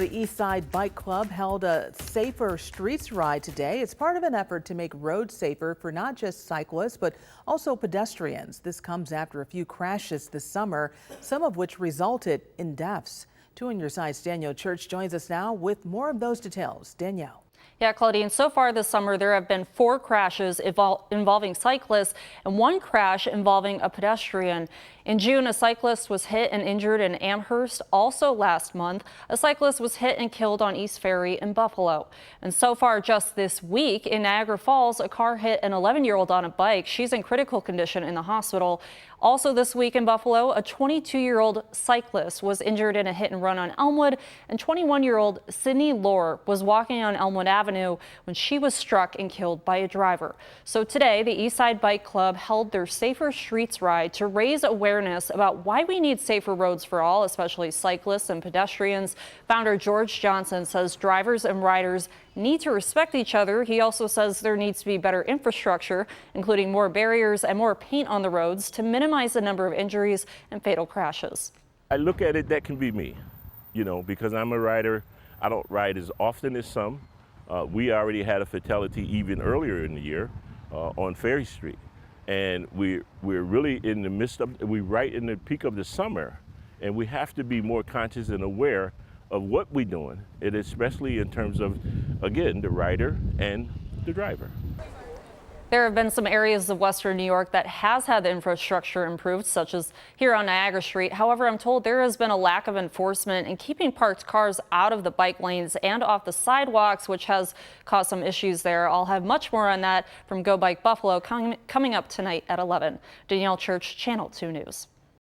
The East Side Bike Club held a Safer Streets ride today. It's part of an effort to make roads safer for not just cyclists, but also pedestrians. This comes after a few crashes this summer, some of which resulted in deaths. 2 on your side's Danielle Church joins us now with more of those details. Danielle. Yeah, Claudine, so far this summer, there have been 4 crashes involving cyclists and 1 crash involving a pedestrian. In June, a cyclist was hit and injured in Amherst. Also last month, a cyclist was hit and killed on East Ferry in Buffalo. And so far just this week in Niagara Falls, a car hit an 11-year-old on a bike. She's in critical condition in the hospital. Also this week in Buffalo, a 22-year-old cyclist was injured in a hit and run on Elmwood, and 21-year-old Sydney Lohr was walking on Elmwood Avenue when she was struck and killed by a driver. So today, the East Side Bike Club held their Safer Streets ride to raise awareness about why we need safer roads for all, especially cyclists and pedestrians. Founder George Johnson says drivers and riders need to respect each other. He also says there needs to be better infrastructure, including more barriers and more paint on the roads to minimize the number of injuries and fatal crashes. I look at it, that can be me, because I'm a rider. I don't ride as often as some. We already had a fatality even earlier in the year on Ferry Street. And we're really in the midst of, we're right in the peak of the summer, and we have to be more conscious and aware of what we're doing, and especially in terms of, again, the rider and the driver. There have been some areas of western New York that has had the infrastructure improved, such as here on Niagara Street. However, I'm told there has been a lack of enforcement in keeping parked cars out of the bike lanes and off the sidewalks, which has caused some issues there. I'll have much more on that from Go Bike Buffalo coming up tonight at 11. Danielle Church, Channel 2 News.